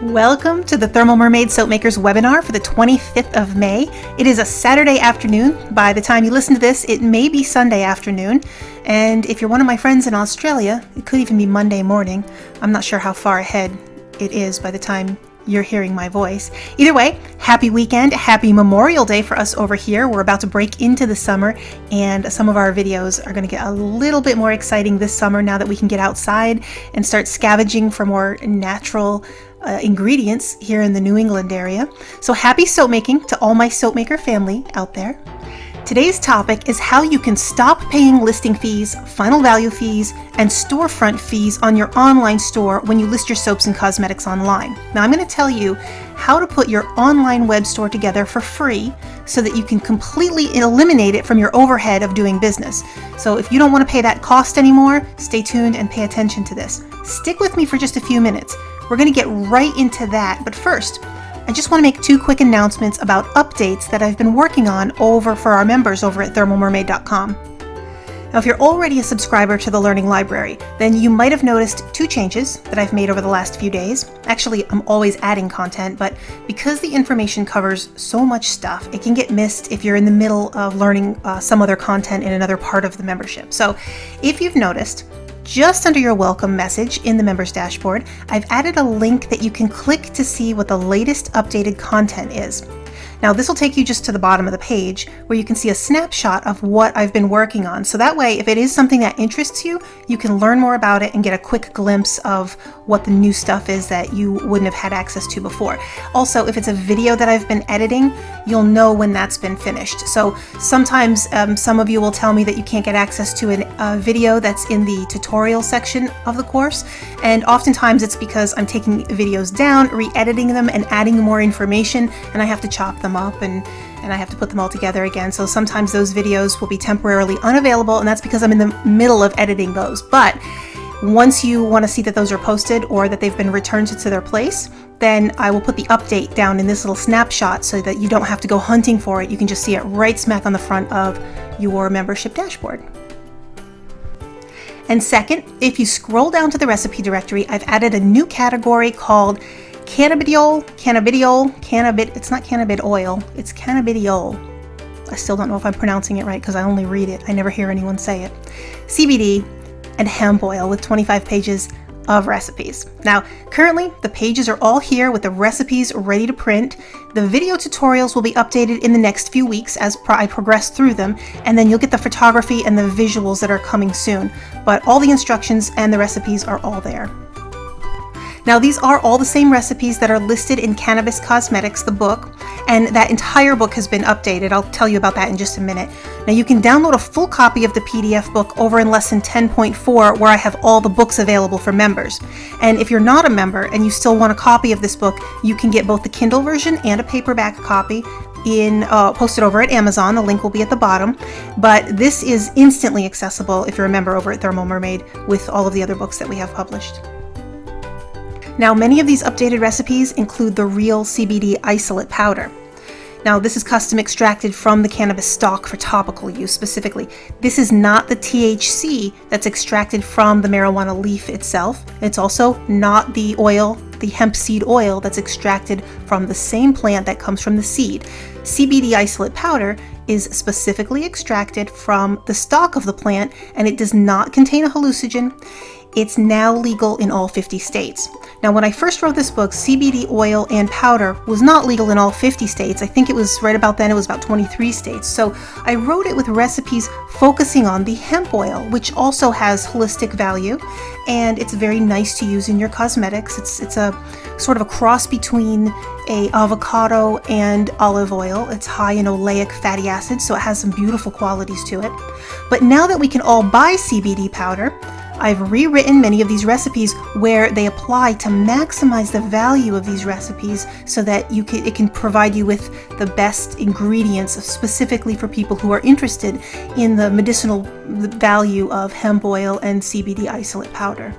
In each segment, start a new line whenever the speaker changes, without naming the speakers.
Welcome to the Thermal Mermaid Soap Makers webinar for the 25th of May. It is a Saturday afternoon. By the time you listen to this, it may be Sunday afternoon. And if you're one of my friends in Australia, it could even be Monday morning. I'm not sure how far ahead it is by the time you're hearing my voice. Either way, happy weekend, happy Memorial Day for us over here. We're about to break into the summer, and some of our videos are going to get a little bit more exciting this summer now that we can get outside and start scavenging for more natural ingredients here in the New England area. So happy soap making to all my soap maker family out there. Today's topic is how you can stop paying listing fees, final value fees, and storefront fees on your online store when you list your soaps and cosmetics online. Now I'm going to tell you how to put your online web store together for free so that you can completely eliminate it from your overhead of doing business. So if you don't want to pay that cost anymore, stay tuned and pay attention to this. Stick with me for just a few minutes. We're going to get right into that, but first, I just want to make two quick announcements about updates that I've been working on for our members over at thermalmermaid.com. Now, if you're already a subscriber to the Learning Library, then you might have noticed two changes that I've made over the last few days. Actually, I'm always adding content, but because the information covers so much stuff, it can get missed if you're in the middle of learning some other content in another part of the membership. So if you've noticed, just under your welcome message in the members dashboard, I've added a link that you can click to see what the latest updated content is. Now this will take you just to the bottom of the page where you can see a snapshot of what I've been working on. So that way, if it is something that interests you, you can learn more about it and get a quick glimpse of what the new stuff is that you wouldn't have had access to before. Also, if it's a video that I've been editing, you'll know when that's been finished. So sometimes some of you will tell me that you can't get access to a video that's in the tutorial section of the course. And oftentimes it's because I'm taking videos down, re-editing them and adding more information, and I have to chop them up and I have to put them all together again. So sometimes those videos will be temporarily unavailable, and that's because I'm in the middle of editing those. But once you want to see that those are posted or that they've been returned to their place, then I will put the update down in this little snapshot so that you don't have to go hunting for it. You can just see it right smack on the front of your membership dashboard. And second, if you scroll down to the recipe directory, I've added a new category called cannabidiol, it's not cannabid oil, it's cannabidiol. I still don't know if I'm pronouncing it right because I only read it. I never hear anyone say it. CBD and hemp oil with 25 pages of recipes. Now, currently the pages are all here with the recipes ready to print. The video tutorials will be updated in the next few weeks as I progress through them, and then you'll get the photography and the visuals that are coming soon. But all the instructions and the recipes are all there. Now, these are all the same recipes that are listed in Cannabis Cosmetics, the book, and that entire book has been updated. I'll tell you about that in just a minute. Now, you can download a full copy of the PDF book over in Lesson 10.4, where I have all the books available for members. And if you're not a member and you still want a copy of this book, you can get both the Kindle version and a paperback copy posted over at Amazon. The link will be at the bottom. But this is instantly accessible if you're a member over at Thermal Mermaid with all of the other books that we have published. Now, many of these updated recipes include the real CBD Isolate Powder. Now, this is custom extracted from the cannabis stalk for topical use specifically. This is not the THC that's extracted from the marijuana leaf itself. It's also not the oil, the hemp seed oil that's extracted from the same plant that comes from the seed. CBD Isolate Powder is specifically extracted from the stalk of the plant, and it does not contain a hallucinogen. It's now legal in all 50 states. Now, when I first wrote this book, CBD oil and powder was not legal in all 50 states. I think it was right about then, it was about 23 states. So I wrote it with recipes focusing on the hemp oil, which also has holistic value, and it's very nice to use in your cosmetics. It's a sort of a cross between a avocado and olive oil. It's high in oleic fatty acids, so it has some beautiful qualities to it. But now that we can all buy CBD powder, I've rewritten many of these recipes where they apply to maximize the value of these recipes so that it can provide you with the best ingredients specifically for people who are interested in the medicinal value of hemp oil and CBD isolate powder.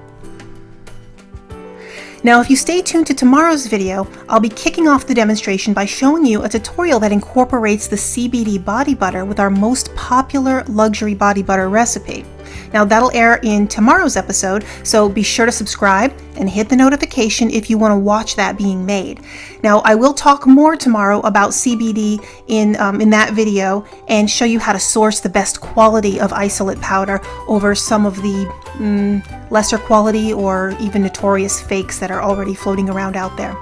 Now, if you stay tuned to tomorrow's video, I'll be kicking off the demonstration by showing you a tutorial that incorporates the CBD body butter with our most popular luxury body butter recipe. Now that'll air in tomorrow's episode, so be sure to subscribe and hit the notification if you want to watch that being made. Now I will talk more tomorrow about CBD in that video and show you how to source the best quality of isolate powder over some of the lesser quality or even notorious fakes that are already floating around out there.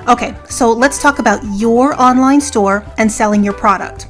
Okay, so let's talk about your online store and selling your product.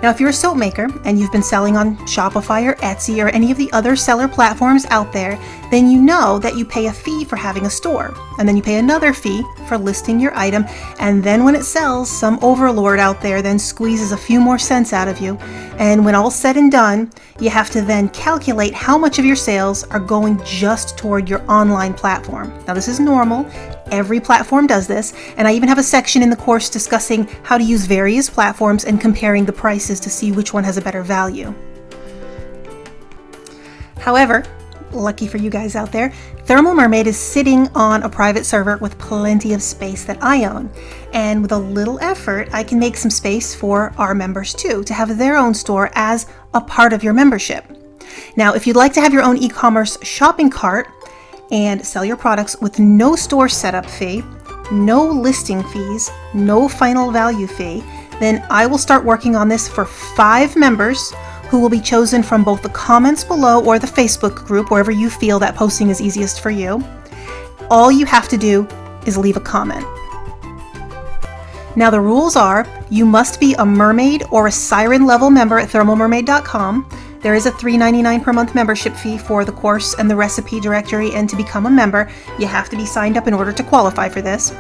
Now, if you're a soap maker and you've been selling on Shopify or Etsy or any of the other seller platforms out there, then you know that you pay a fee for having a store, and then you pay another fee for listing your item, and then when it sells, some overlord out there then squeezes a few more cents out of you, and when all's said and done, you have to then calculate how much of your sales are going just toward your online platform. Now, this is normal. Every platform does this, and I even have a section in the course discussing how to use various platforms and comparing the prices to see which one has a better value. However, lucky for you guys out there, Thermal Mermaid is sitting on a private server with plenty of space that I own, and with a little effort, I can make some space for our members too, to have their own store as a part of your membership. Now, if you'd like to have your own e-commerce shopping cart and sell your products with no store setup fee, no listing fees, no final value fee, then I will start working on this for 5 members who will be chosen from both the comments below or the Facebook group, wherever you feel that posting is easiest for you. All you have to do is leave a comment. Now the rules are, you must be a mermaid or a siren level member at thermalmermaid.com. There is a $3.99 per month membership fee for the course and the recipe directory, and to become a member, you have to be signed up in order to qualify for this.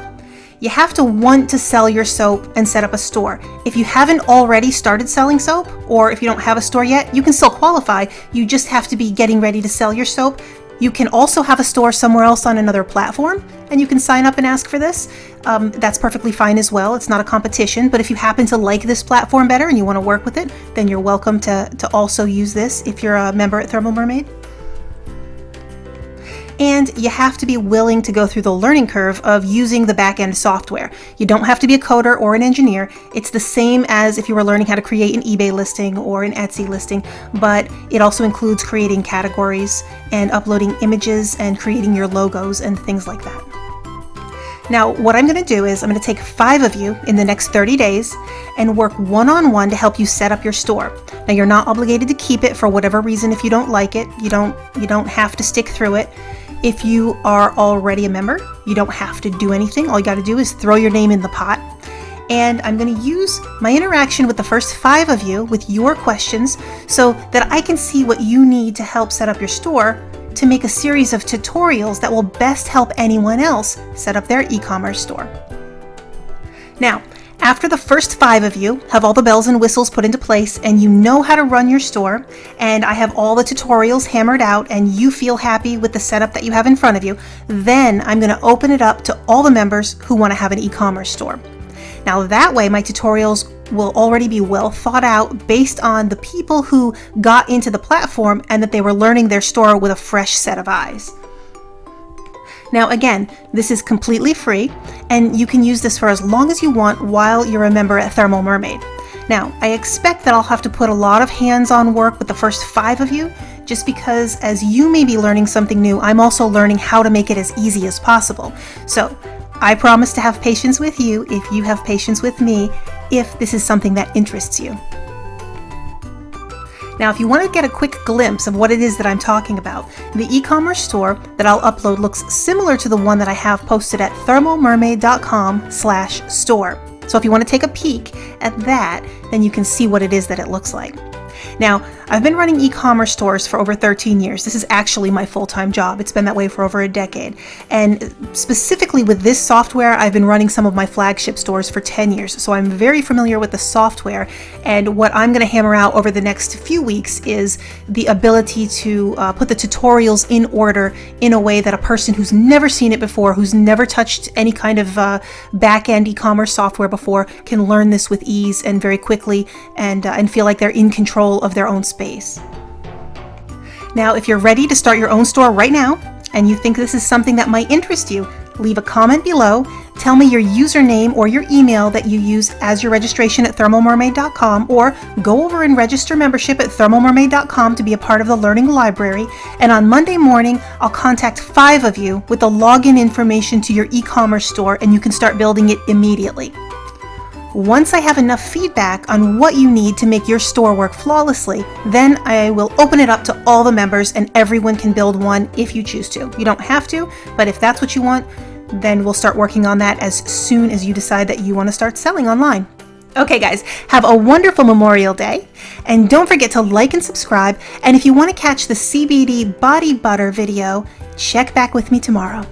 You have to want to sell your soap and set up a store. If you haven't already started selling soap, or if you don't have a store yet, you can still qualify. You just have to be getting ready to sell your soap. You can also have a store somewhere else on another platform, and you can sign up and ask for this. That's perfectly fine as well. It's not a competition, but if you happen to like this platform better and you want to work with it, then you're welcome to also use this if you're a member at Thermal Mermaid. And you have to be willing to go through the learning curve of using the back-end software. You don't have to be a coder or an engineer. It's the same as if you were learning how to create an eBay listing or an Etsy listing, but it also includes creating categories and uploading images and creating your logos and things like that. Now, what I'm going to do is I'm going to take 5 of you in the next 30 days and work one-on-one to help you set up your store. Now, you're not obligated to keep it for whatever reason. If you don't like it, you don't have to stick through it. If you are already a member, you don't have to do anything. All you got to do is throw your name in the pot. And I'm going to use my interaction with the first 5 of you with your questions so that I can see what you need to help set up your store, to make a series of tutorials that will best help anyone else set up their e-commerce store. Now, after the first 5 of you have all the bells and whistles put into place and you know how to run your store, and I have all the tutorials hammered out and you feel happy with the setup that you have in front of you, then I'm going to open it up to all the members who want to have an e-commerce store. Now that way my tutorials will already be well thought out based on the people who got into the platform and that they were learning their store with a fresh set of eyes. Now again, this is completely free and you can use this for as long as you want while you're a member at Thermal Mermaid. Now, I expect that I'll have to put a lot of hands-on work with the first 5 of you, just because as you may be learning something new, I'm also learning how to make it as easy as possible. So I promise to have patience with you if you have patience with me, if this is something that interests you. Now, if you want to get a quick glimpse of what it is that I'm talking about, the e-commerce store that I'll upload looks similar to the one that I have posted at thermalmermaid.com/store. So if you want to take a peek at that, then you can see what it is that it looks like. Now, I've been running e-commerce stores for over 13 years. This is actually my full-time job. It's been that way for over a decade. And specifically with this software, I've been running some of my flagship stores for 10 years. So I'm very familiar with the software. And what I'm going to hammer out over the next few weeks is the ability to put the tutorials in order in a way that a person who's never seen it before, who's never touched any kind of back-end e-commerce software before, can learn this with ease and very quickly and feel like they're in control of their own space. Now, if you're ready to start your own store right now, and you think this is something that might interest you, leave a comment below, tell me your username or your email that you use as your registration at thermalmermaid.com, or go over and register membership at thermalmermaid.com to be a part of the Learning Library, and on Monday morning I'll contact 5 of you with the login information to your e-commerce store, and you can start building it immediately. Once I have enough feedback on what you need to make your store work flawlessly, then I will open it up to all the members and everyone can build one if you choose to. You don't have to, but if that's what you want, then we'll start working on that as soon as you decide that you want to start selling online. Okay guys, have a wonderful Memorial Day, and don't forget to like and subscribe, and if you want to catch the CBD body butter video, check back with me tomorrow.